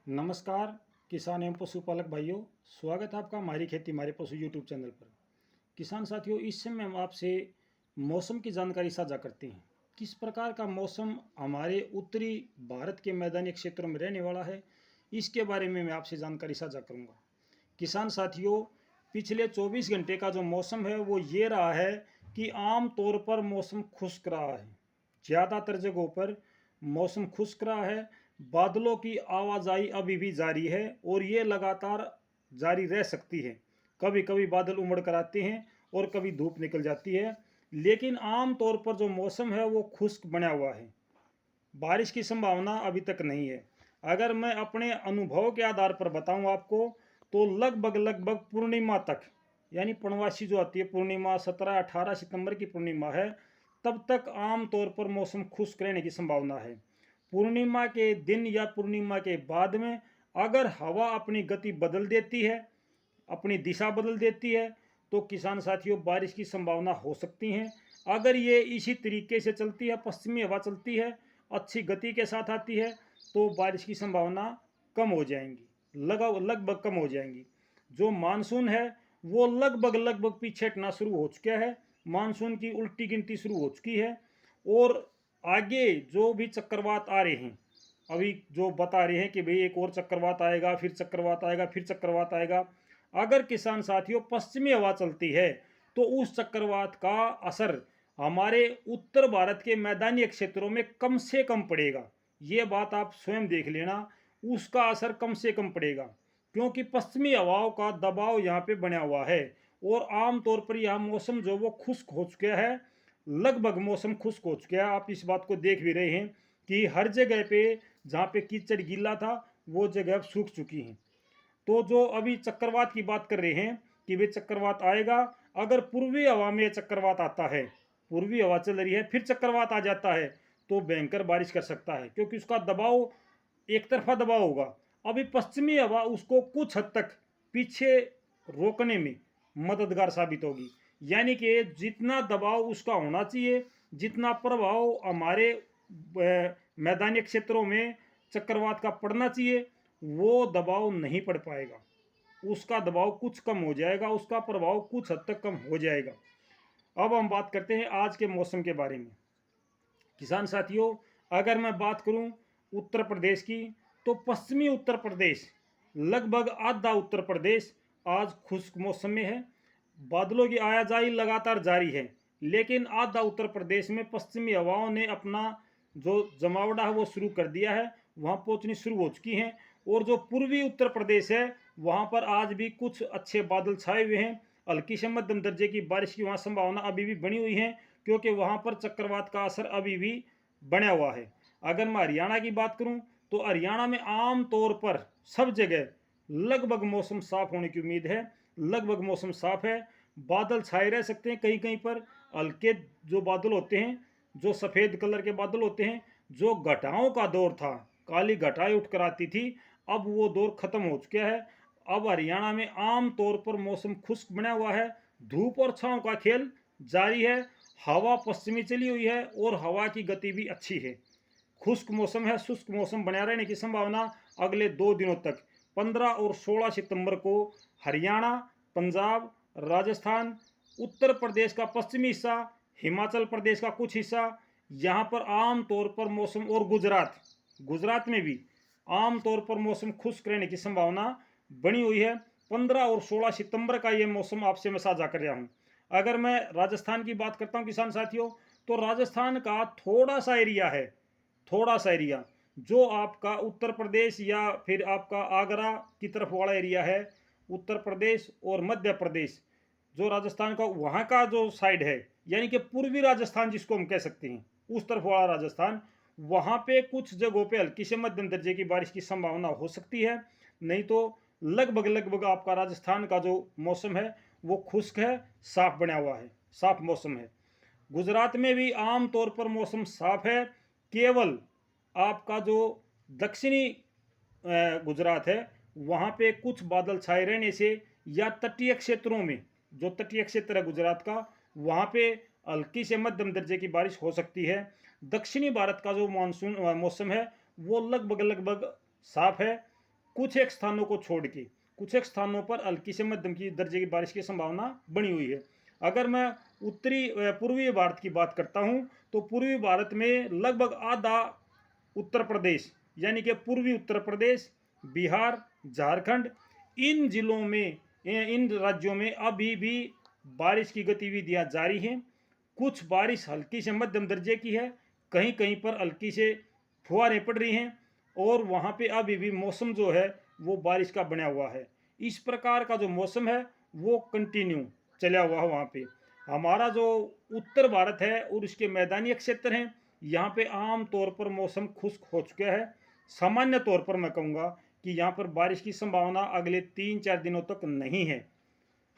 नमस्कार किसान एवं पशुपालक भाइयों, स्वागत है आपका हमारी खेती हमारे पशु यूट्यूब चैनल पर। किसान साथियों, इस समय हम आपसे मौसम की जानकारी साझा करते हैं। किस प्रकार का मौसम हमारे उत्तरी भारत के मैदानी क्षेत्रों में रहने वाला है, इसके बारे में मैं आपसे जानकारी साझा करूंगा। किसान साथियों, पिछले 24 घंटे का जो मौसम है वो ये रहा है कि आम तौर पर मौसम खुश्क रहा है। ज़्यादातर जगहों पर मौसम खुश्क रहा है। बादलों की आवाजाही अभी भी जारी है और ये लगातार जारी रह सकती है। कभी कभी बादल उमड़ कर आते हैं और कभी धूप निकल जाती है, लेकिन आम तौर पर जो मौसम है वो खुश्क बना हुआ है। बारिश की संभावना अभी तक नहीं है। अगर मैं अपने अनुभव के आधार पर बताऊं आपको, तो लगभग लगभग पूर्णिमा तक, यानी पूर्णवासी जो आती है पूर्णिमा 17-18 सितंबर की पूर्णिमा है, तब तक आम तौर पर मौसम खुश्क रहने की संभावना है। पूर्णिमा के दिन या पूर्णिमा के बाद में अगर हवा अपनी गति बदल देती है, अपनी दिशा बदल देती है, तो किसान साथियों बारिश की संभावना हो सकती है। अगर ये इसी तरीके से चलती है, पश्चिमी हवा चलती है, अच्छी गति के साथ आती है, तो बारिश की संभावना कम हो जाएंगी, लगभग कम हो जाएंगी। जो मानसून है वो लगभग लगभग पीछे हटना शुरू हो चुका है। मानसून की उल्टी गिनती शुरू हो चुकी है और आगे जो भी चक्रवात आ रहे हैं, अभी जो बता रहे हैं कि भाई एक और चक्रवात आएगा, फिर चक्रवात आएगा, फिर चक्रवात आएगा। अगर किसान साथियों पश्चिमी हवा चलती है तो उस चक्रवात का असर हमारे उत्तर भारत के मैदानी क्षेत्रों में कम से कम पड़ेगा। ये बात आप स्वयं देख लेना, उसका असर कम से कम पड़ेगा, क्योंकि पश्चिमी हवाओं का दबाव यहाँ पे बना हुआ है और आमतौर पर यह मौसम जो वो खुश्क हो चुका है। लगभग मौसम खुश्क हो चुका है। आप इस बात को देख भी रहे हैं कि हर जगह पे जहाँ पे कीचड़ गीला था वो जगह अब सूख चुकी हैं। तो जो अभी चक्रवात की बात कर रहे हैं कि वे चक्रवात आएगा, अगर पूर्वी हवा में चक्रवात आता है, पूर्वी हवा चल रही है, फिर चक्रवात आ जाता है, तो भयंकर बारिश कर सकता है, क्योंकि उसका दबाव एक तरफा दबाव होगा। अभी पश्चिमी हवा उसको कुछ हद तक पीछे रोकने में मददगार साबित होगी। यानी कि जितना दबाव उसका होना चाहिए, जितना प्रभाव हमारे मैदानी क्षेत्रों में चक्रवात का पड़ना चाहिए, वो दबाव नहीं पड़ पाएगा। उसका दबाव कुछ कम हो जाएगा, उसका प्रभाव कुछ हद तक कम हो जाएगा। अब हम बात करते हैं आज के मौसम के बारे में। किसान साथियों, अगर मैं बात करूं उत्तर प्रदेश की, तो पश्चिमी उत्तर प्रदेश, लगभग आधा उत्तर प्रदेश आज खुश्क मौसम में है। बादलों की आयाजाही लगातार जारी है, लेकिन आधा उत्तर प्रदेश में पश्चिमी हवाओं ने अपना जो जमावड़ा है वो शुरू कर दिया है, वहाँ पहुँचनी शुरू हो चुकी हैं। और जो पूर्वी उत्तर प्रदेश है वहाँ पर आज भी कुछ अच्छे बादल छाए हुए हैं। हल्की से मध्यम दर्जे की बारिश की वहाँ संभावना अभी भी बनी हुई है, क्योंकि वहाँ पर चक्रवात का असर अभी भी बना हुआ है। अगर मैं हरियाणा की बात करूँ, तो हरियाणा में आम तौर पर सब जगह लगभग मौसम साफ होने की उम्मीद है। लगभग मौसम साफ है, बादल छाए रह सकते हैं कहीं कहीं पर। हल्के जो बादल होते हैं, जो सफ़ेद कलर के बादल होते हैं, जो घटाओं का दौर था, काली घटाएं उठ कर आती थी, अब वो दौर खत्म हो चुका है। अब हरियाणा में आम तौर पर मौसम खुश्क बना हुआ है। धूप और छांव का खेल जारी है। हवा पश्चिमी चली हुई है और हवा की गति भी अच्छी है। खुश्क मौसम है। शुष्क मौसम बना रहने की संभावना अगले 2 दिनों तक, 15 और 16 सितंबर को हरियाणा, पंजाब, राजस्थान, उत्तर प्रदेश का पश्चिमी हिस्सा, हिमाचल प्रदेश का कुछ हिस्सा, यहाँ पर आम तौर पर मौसम, और गुजरात, गुजरात में भी आम तौर पर मौसम खुश्क रहने की संभावना बनी हुई है। 15 और 16 सितंबर का ये मौसम आपसे मैं साझा कर रहा हूँ। अगर मैं राजस्थान की बात करता हूँ किसान साथियों, तो राजस्थान का थोड़ा सा एरिया है, थोड़ा सा एरिया जो आपका उत्तर प्रदेश या फिर आपका आगरा की तरफ वाला एरिया है, उत्तर प्रदेश और मध्य प्रदेश, जो राजस्थान का वहाँ का जो साइड है, यानी कि पूर्वी राजस्थान जिसको हम कह सकते हैं, उस तरफ वाला राजस्थान, वहाँ पे कुछ जगहों पे हल्की से मध्यम दर्जे की बारिश की संभावना हो सकती है। नहीं तो लगभग लगभग आपका राजस्थान का जो मौसम है वो खुश्क है, साफ बना हुआ है, साफ मौसम है। गुजरात में भी आम तौर पर मौसम साफ है। केवल आपका जो दक्षिणी गुजरात है, वहाँ पे कुछ बादल छाए रहने से, या तटीय क्षेत्रों में, जो तटीय क्षेत्र है गुजरात का, वहाँ पे हल्की से मध्यम दर्जे की बारिश हो सकती है। दक्षिणी भारत का जो मानसून मौसम है वो लगभग लगभग साफ है। कुछ एक स्थानों को छोड़ के कुछ एक स्थानों पर हल्की से मध्यम की दर्जे की बारिश की संभावना बनी हुई है। अगर मैं पूर्वी भारत की बात करता हूं तो पूर्वी भारत में लगभग आधा उत्तर प्रदेश यानी कि पूर्वी उत्तर प्रदेश, बिहार, झारखंड, इन जिलों में, इन राज्यों में अभी भी बारिश की गतिविधियां जारी हैं। कुछ बारिश हल्की से मध्यम दर्जे की है, कहीं कहीं पर हल्की से फुहारें पड़ रही हैं और वहाँ पे अभी भी मौसम जो है वो बारिश का बना हुआ है। इस प्रकार का जो मौसम है वो कंटिन्यू चला हुआ है वहाँ पे। हमारा जो उत्तर भारत है और इसके मैदानी क्षेत्र हैं, यहाँ पे आम तौर पर मौसम खुश्क हो चुका है। सामान्य तौर पर मैं कहूँगा कि यहाँ पर बारिश की संभावना अगले 3-4 दिनों तक नहीं है।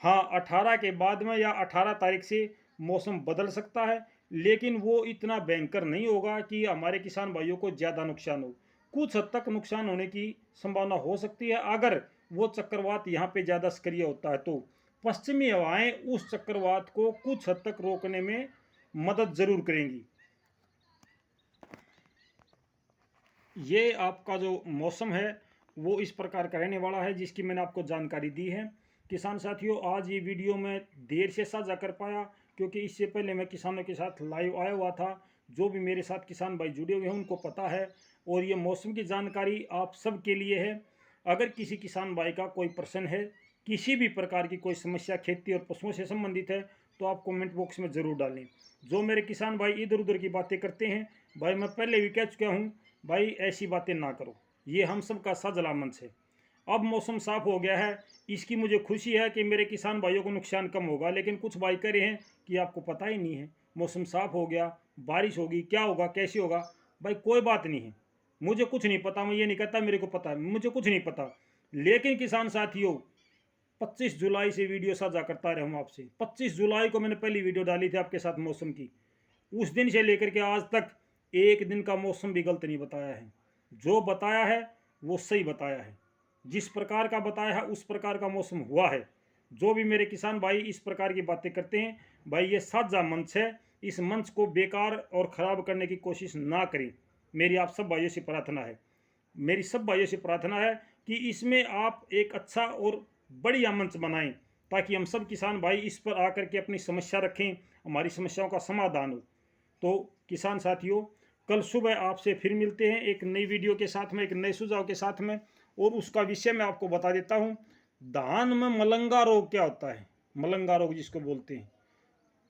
हाँ, 18 के बाद में या 18 तारीख से मौसम बदल सकता है, लेकिन वो इतना भयंकर नहीं होगा कि हमारे किसान भाइयों को ज़्यादा नुकसान हो। कुछ हद तक नुकसान होने की संभावना हो सकती है अगर वो चक्रवात यहाँ पे ज़्यादा सक्रिय होता है तो। पश्चिमी हवाएं उस चक्रवात को कुछ हद तक रोकने में मदद ज़रूर करेंगी। ये आपका जो मौसम है वो इस प्रकार का रहने वाला है जिसकी मैंने आपको जानकारी दी है। किसान साथियों, आज ये वीडियो मैं देर से साझा कर पाया क्योंकि इससे पहले मैं किसानों के साथ लाइव आया हुआ था। जो भी मेरे साथ किसान भाई जुड़े हुए हैं उनको पता है और ये मौसम की जानकारी आप सब के लिए है। अगर किसी किसान भाई का कोई प्रश्न है, किसी भी प्रकार की कोई समस्या खेती और पशुओं से संबंधित है तो आप कमेंट बॉक्स में ज़रूर डालें। जो मेरे किसान भाई इधर उधर की बातें करते हैं, भाई मैं पहले भी कह चुका हूँ, भाई ऐसी बातें ना करो। ये हम सब का साझा मंच है। अब मौसम साफ हो गया है, इसकी मुझे खुशी है कि मेरे किसान भाइयों को नुकसान कम होगा। लेकिन कुछ भाई कह रहे हैं कि आपको पता ही नहीं है, मौसम साफ हो गया, बारिश होगी, क्या होगा, कैसे होगा। भाई कोई बात नहीं है, मुझे कुछ नहीं पता। मैं ये नहीं कहता मेरे को पता है, मुझे कुछ नहीं पता। लेकिन किसान साथियों, 25 जुलाई से वीडियो साझा करता रहा हूँ आपसे। 25 जुलाई को मैंने पहली वीडियो डाली थी आपके साथ मौसम की। उस दिन से लेकर के आज तक एक दिन का मौसम भी गलत नहीं बताया है। जो बताया है वो सही बताया है। जिस प्रकार का बताया है उस प्रकार का मौसम हुआ है। जो भी मेरे किसान भाई इस प्रकार की बातें करते हैं, भाई ये साझा मंच है, इस मंच को बेकार और ख़राब करने की कोशिश ना करें। मेरी आप सब भाइयों से प्रार्थना है, मेरी सब भाइयों से प्रार्थना है कि इसमें आप एक अच्छा और बढ़िया मंच बनाएं ताकि हम सब किसान भाई इस पर आकर के अपनी समस्या रखें, हमारी समस्याओं का समाधान हो। तो किसान साथियों, कल सुबह आपसे फिर मिलते हैं एक नई वीडियो के साथ में, एक नए सुझाव के साथ में। और उसका विषय मैं आपको बता देता हूँ, धान में मलंगा रोग क्या होता है। मलंगा रोग जिसको बोलते हैं,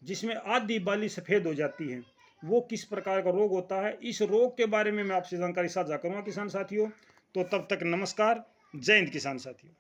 जिसमें आधी बाली सफ़ेद हो जाती है, वो किस प्रकार का रोग होता है, इस रोग के बारे में मैं आपसे जानकारी साझा करूँगा किसान साथियों। तो तब तक नमस्कार, जय हिंद किसान साथियों।